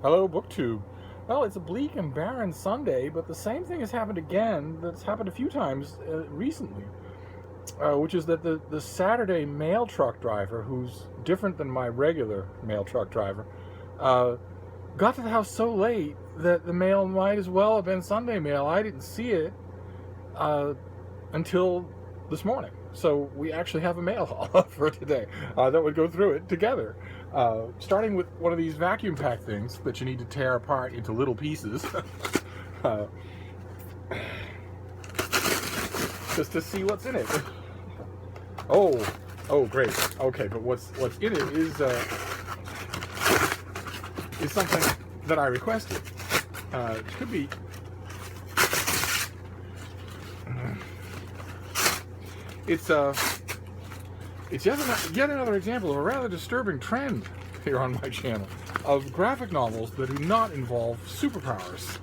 Hello, BookTube. Well, it's a bleak and barren Sunday, but the same thing has happened again that's happened a few times recently, which is that the Saturday mail truck driver, who's different than my regular mail truck driver, uh, got to the house so late that the mail might as well have been Sunday mail. I didn't see it until this morning. So we actually have a mail haul for today that would go through it together. Starting with one of these vacuum pack things that you need to tear apart into little pieces. Just to see what's in it. Oh, great. Okay, but what's in it is something that I requested. It could be. It's yet another example of a rather disturbing trend here on my channel of graphic novels that do not involve superpowers.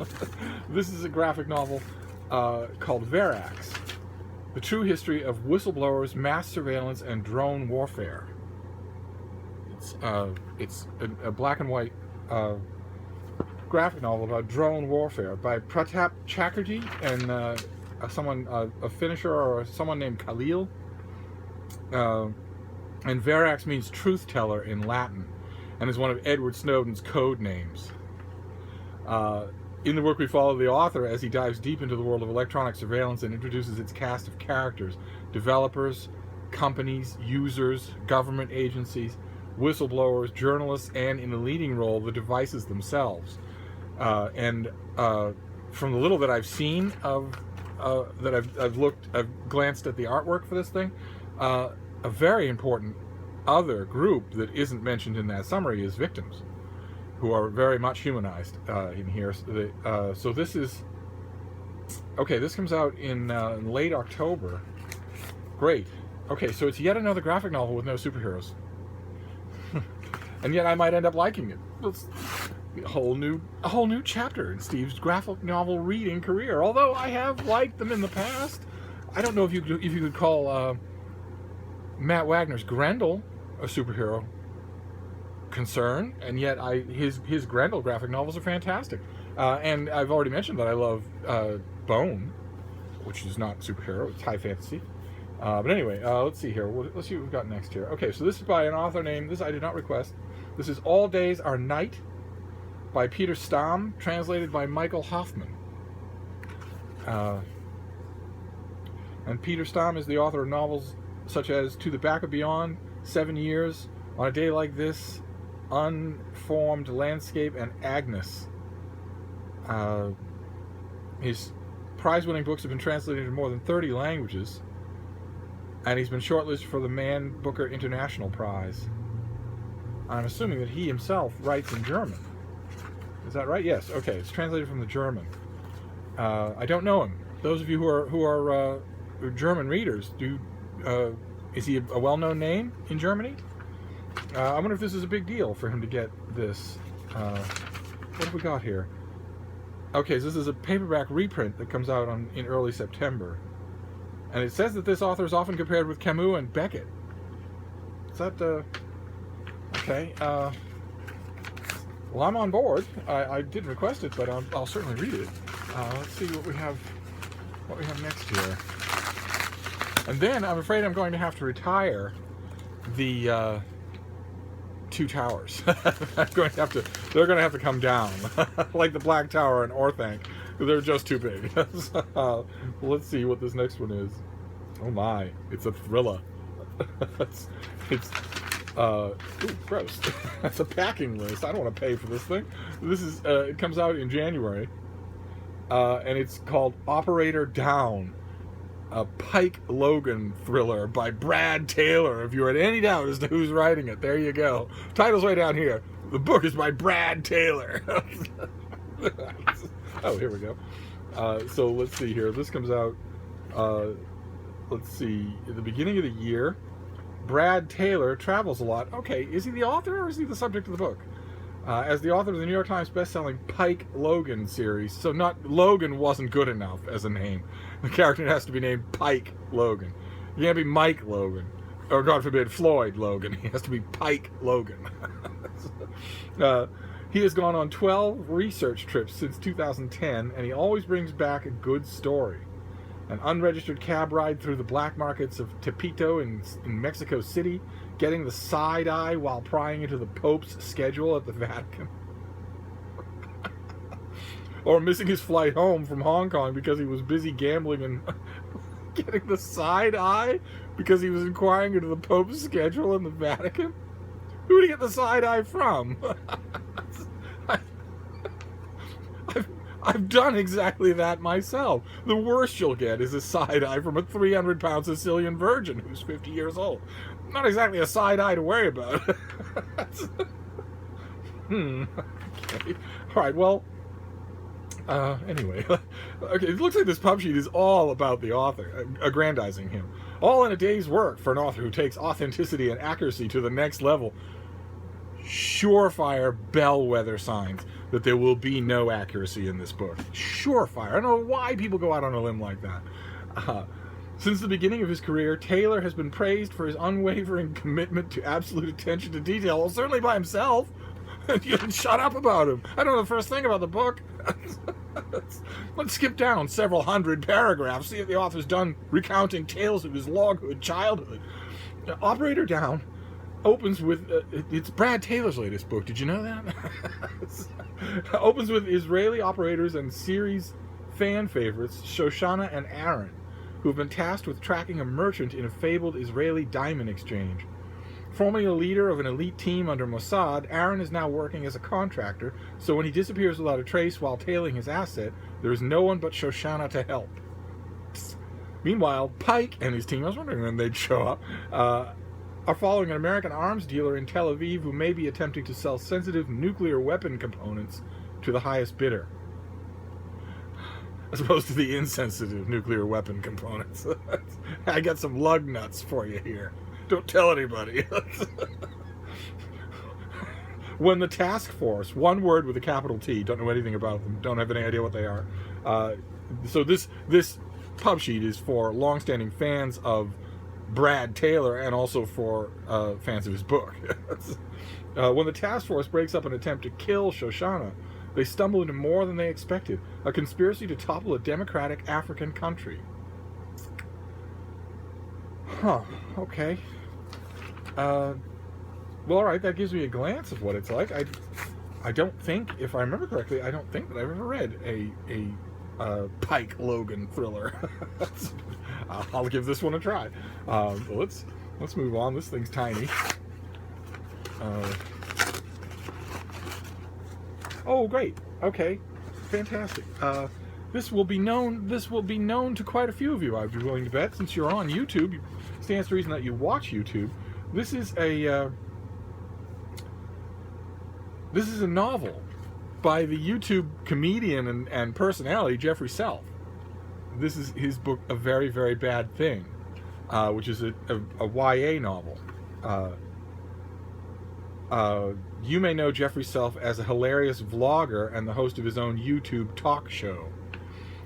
This is a graphic novel called Verax: The True History of Whistleblowers, Mass Surveillance, and Drone Warfare. It's a black and white graphic novel about drone warfare by Pratap Chatterjee and a finisher or someone named Khalil. And Verax means truth teller in Latin and is one of Edward Snowden's code names. In the work, we follow the author as he dives deep into the world of electronic surveillance and introduces its cast of characters: developers, companies, users, government agencies, whistleblowers, journalists, and in a leading role, the devices themselves. And from the little that I've seen of that I've glanced at the artwork for this thing. A very important other group that isn't mentioned in that summary is victims, who are very much humanized in here. So this is okay. This comes out in late October. Great. Okay, so it's yet another graphic novel with no superheroes, and yet I might end up liking it. It's a whole new chapter in Steve's graphic novel reading career. Although I have liked them in the past, I don't know if you could call Matt Wagner's Grendel a superhero concern, and yet his Grendel graphic novels are fantastic. And I've already mentioned that I love Bone, which is not superhero; it's high fantasy. But anyway, let's see here. Let's see what we've got next here. Okay, so this is by an author named, this I did not request. This is All Days Are Night by Peter Stamm, translated by Michael Hoffman. And Peter Stamm is the author of novels such as To the Back of Beyond, 7 Years, On a Day Like This, Unformed Landscape, and Agnes. His prize-winning books have been translated into more than 30 languages, and he's been shortlisted for the Man Booker International Prize. I'm assuming that he himself writes in German. Is that right? Yes. Okay, it's translated from the German. I don't know him. Those of you who are German readers, is he a well-known name in Germany? I wonder if this is a big deal for him to get this. What have we got here? Okay, so this is a paperback reprint that comes out in early September. And it says that this author is often compared with Camus and Beckett. Is that, okay. Well, I'm on board. I didn't request it, but I'll certainly read it. Let's see what we have next here. And then I'm afraid I'm going to have to retire the two towers. They're going to have to come down, like the Black Tower and Orthanc. They're just too big. So, let's see what this next one is. Oh my, it's a thriller. it's ooh, gross. That's a packing list. I don't want to pay for this thing. This is it comes out in January, and it's called Operator Down, a Pike Logan thriller by Brad Taylor. If you had any doubt as to who's writing it, there you go. Title's right down here. The book is by Brad Taylor. Oh, here we go. So let's see here. This comes out, let's see, at the beginning of the year. Brad Taylor travels a lot. Okay, is he the author or is he the subject of the book? As the author of the New York Times bestselling Pike Logan series. So Logan wasn't good enough as a name. The character has to be named Pike Logan. You can't be Mike Logan. Or God forbid, Floyd Logan. He has to be Pike Logan. He has gone on 12 research trips since 2010, and he always brings back a good story. An unregistered cab ride through the black markets of Tepito in Mexico City, getting the side eye while prying into the Pope's schedule at the Vatican. Or missing his flight home from Hong Kong because he was busy gambling and getting the side eye because he was inquiring into the Pope's schedule in the Vatican. Who did he get the side eye from? I've done exactly that myself. The worst you'll get is a side eye from a 300-pound Sicilian virgin who's 50 years old. Not exactly a side eye to worry about. Okay. All right, well, anyway. Okay, it looks like this pub sheet is all about the author, aggrandizing him. All in a day's work for an author who takes authenticity and accuracy to the next level. Surefire bellwether signs that there will be no accuracy in this book. Surefire. I don't know why people go out on a limb like that. Since the beginning of his career, Taylor has been praised for his unwavering commitment to absolute attention to detail. Well, certainly by himself. You can shut up about him. I don't know the first thing about the book. Let's skip down several hundred paragraphs, see if the author's done recounting tales of his loghood childhood. Operator Down opens with, it's Brad Taylor's latest book, did you know that? Opens with Israeli operators and series fan favorites Shoshana and Aaron, who have been tasked with tracking a merchant in a fabled Israeli diamond exchange. Formerly a leader of an elite team under Mossad, Aaron is now working as a contractor, so when he disappears without a trace while tailing his asset, there is no one but Shoshana to help. Meanwhile, Pike and his team, I was wondering when they'd show up, are following an American arms dealer in Tel Aviv who may be attempting to sell sensitive nuclear weapon components to the highest bidder. As opposed to the insensitive nuclear weapon components. I got some lug nuts for you here. Don't tell anybody. When the task force, one word with a capital T, don't know anything about them, don't have any idea what they are. So this pub sheet is for long-standing fans of Brad Taylor and also for fans of his book. When the task force breaks up an attempt to kill Shoshana, they stumble into more than they expected, a conspiracy to topple a democratic African country. Huh, okay. Well, alright, that gives me a glance of what it's like. I don't think, if I remember correctly, I don't think that I've ever read a Pike Logan thriller. I'll give this one a try. Let's move on. This thing's tiny. Oh, great. Okay, fantastic. This will be known to quite a few of you, I'd be willing to bet, since you're on YouTube. It stands to reason that you watch YouTube. This is a novel by the YouTube comedian and personality Jeffrey Self. This is his book, A Very, Very Bad Thing, which is a YA novel. You may know Jeffrey Self as a hilarious vlogger and the host of his own YouTube talk show.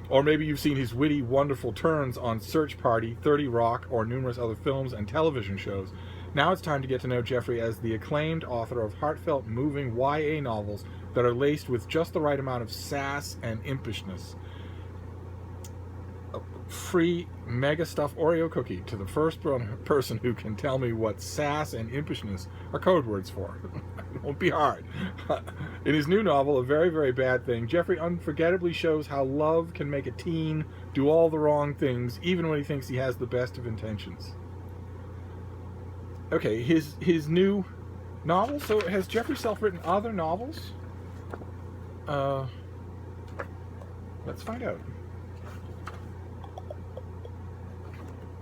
Or maybe you've seen his witty, wonderful turns on Search Party, 30 Rock, or numerous other films and television shows. Now it's time to get to know Jeffrey as the acclaimed author of heartfelt, moving YA novels that are laced with just the right amount of sass and impishness. A free mega stuffed Oreo cookie to the first person who can tell me what sass and impishness are code words for. It won't be hard. In his new novel, A Very, Very Bad Thing, Jeffrey unforgettably shows how love can make a teen do all the wrong things, even when he thinks he has the best of intentions. Okay, his new novel. So has Jeffrey Self written other novels? Let's find out.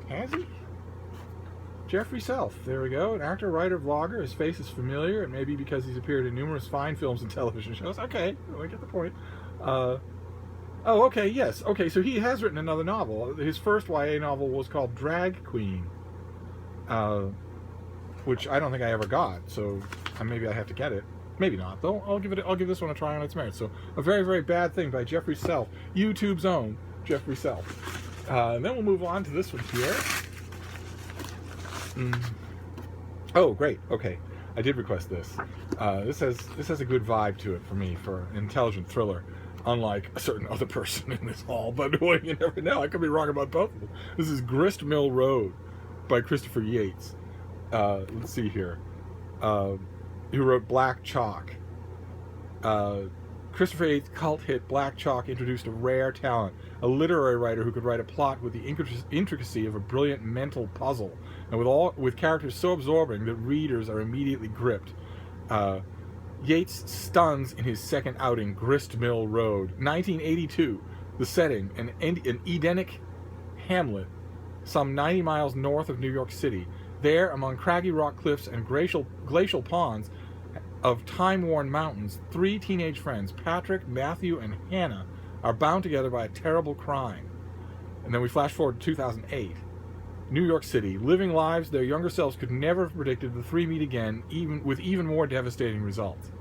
Has he? Jeffrey Self. There we go. An actor, writer, vlogger. His face is familiar. It may be because he's appeared in numerous fine films and television shows. Okay, I get the point. Oh, okay, yes. Okay, so he has written another novel. His first YA novel was called Drag Queen. Which I don't think I ever got, so maybe I have to get it. Maybe not, though. I'll give this one a try on its merits. So, A Very, Very Bad Thing by Jeffrey Self, YouTube's own Jeffrey Self. And then we'll move on to this one here. Oh, great. Okay. I did request this. This has a good vibe to it for me, for an intelligent thriller, unlike a certain other person in this hall. But boy, you never know. I could be wrong about both of them. This is Grist Mill Road by Christopher Yates. Let's see here. Who wrote Black Chalk. Christopher Yates' cult hit Black Chalk introduced a rare talent, a literary writer who could write a plot with the intricacy of a brilliant mental puzzle, and with characters so absorbing that readers are immediately gripped. Yates stuns in his second outing, Grist Mill Road, 1982. The setting, an Edenic hamlet some 90 miles north of New York City. There, among craggy rock cliffs and glacial ponds of time-worn mountains, 3 teenage friends, Patrick, Matthew, and Hannah, are bound together by a terrible crime. And then we flash forward to 2008. New York City, living lives their younger selves could never have predicted. The 3 meet again, with even more devastating results.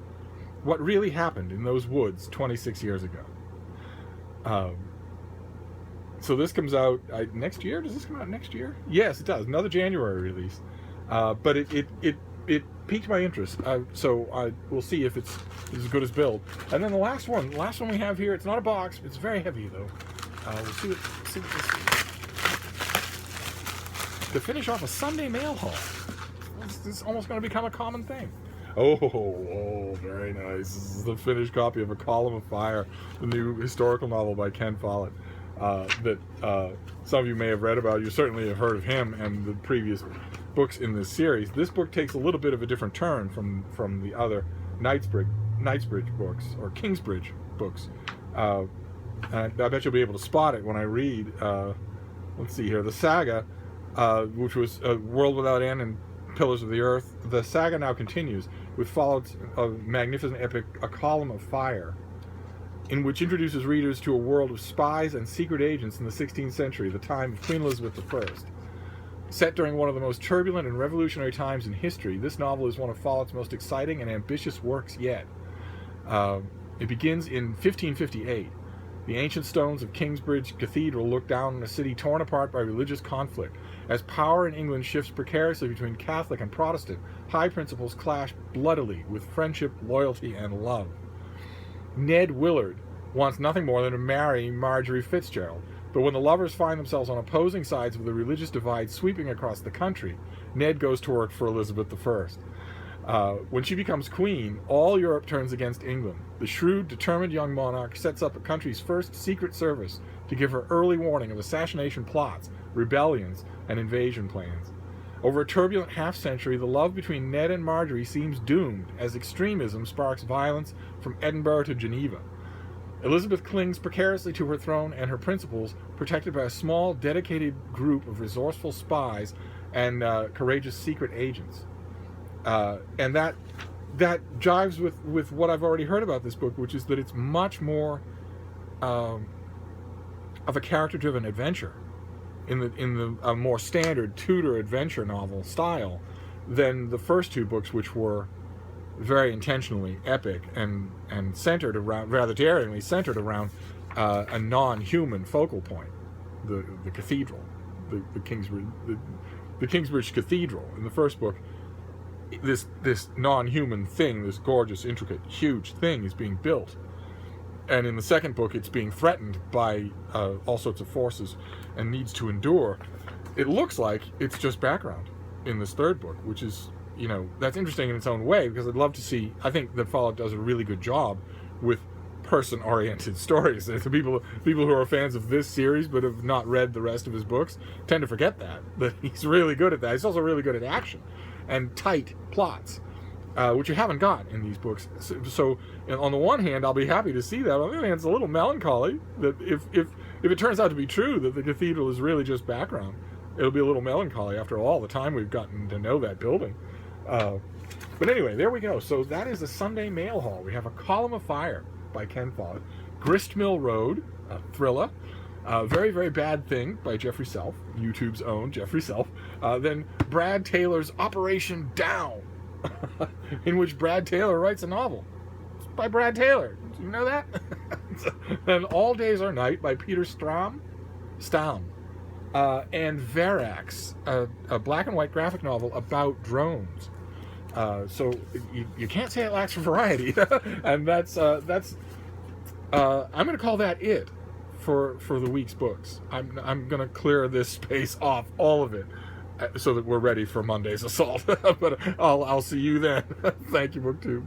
What really happened in those woods 26 years ago? So this comes out next year? Does this come out next year? Yes, it does. Another January release. But it piqued my interest. So we'll see if it's as good as billed. And then the last one we have here, it's not a box. It's very heavy, though. We'll see what this is. To finish off a Sunday mail haul. This is almost going to become a common thing. Oh, very nice. This is the finished copy of A Column of Fire, the new historical novel by Ken Follett. That some of you may have read about. You certainly have heard of him and the previous books in this series. This book takes a little bit of a different turn from the other Knightsbridge books, or Kingsbridge books. And I bet you'll be able to spot it when I read, let's see here, the saga, which was World Without End and Pillars of the Earth. The saga now continues with Follett's magnificent epic, A Column of Fire, in which introduces readers to a world of spies and secret agents in the 16th century, the time of Queen Elizabeth I. Set during one of the most turbulent and revolutionary times in history, this novel is one of Follett's most exciting and ambitious works yet. It begins in 1558. The ancient stones of Kingsbridge Cathedral look down on a city torn apart by religious conflict. As power in England shifts precariously between Catholic and Protestant, high principles clash bloodily with friendship, loyalty, and love. Ned Willard wants nothing more than to marry Marjorie Fitzgerald, but when the lovers find themselves on opposing sides of the religious divide sweeping across the country, Ned goes to work for Elizabeth I. When she becomes queen, all Europe turns against England. The shrewd, determined young monarch sets up a country's first secret service to give her early warning of assassination plots, rebellions, and invasion plans. Over a turbulent half-century, the love between Ned and Marjorie seems doomed as extremism sparks violence from Edinburgh to Geneva. Elizabeth clings precariously to her throne and her principles, protected by a small, dedicated group of resourceful spies and courageous secret agents. And that jives with what I've already heard about this book, which is that it's much more of a character-driven adventure in the more standard Tudor adventure novel style than the first 2 books, which were very intentionally epic and centered around, rather daringly centered around a non-human focal point, the cathedral, the Kingsbridge Cathedral. In the first book, this non-human thing, this gorgeous, intricate, huge thing is being built. And in the second book, it's being threatened by all sorts of forces and needs to endure. It looks like it's just background in this third book, which is, that's interesting in its own way, because I'd love to see, I think that Follett does a really good job with person-oriented stories. And people who are fans of this series but have not read the rest of his books tend to forget that he's really good at that. He's also really good at action and tight plots. Which you haven't got in these books. So on the one hand, I'll be happy to see that. On the other hand, it's a little melancholy that if it turns out to be true that the cathedral is really just background, it'll be a little melancholy after all the time we've gotten to know that building. But anyway, there we go. So that is a Sunday mail haul. We have A Column of Fire by Ken Follett, Grist Mill Road, a thriller, Very, Very Bad Thing by Jeffrey Self, YouTube's own Jeffrey Self, then Brad Taylor's Operation Down, in which Brad Taylor writes a novel. It's by Brad Taylor. Did you know that? And All Days Are Night by Peter Stamm. And Verax, a black and white graphic novel about drones. So you can't say it lacks variety, and that's I'm going to call that it for the week's books. I'm going to clear this space off, all of it, so that we're ready for Monday's assault. But I'll see you then. Thank you, BookTube.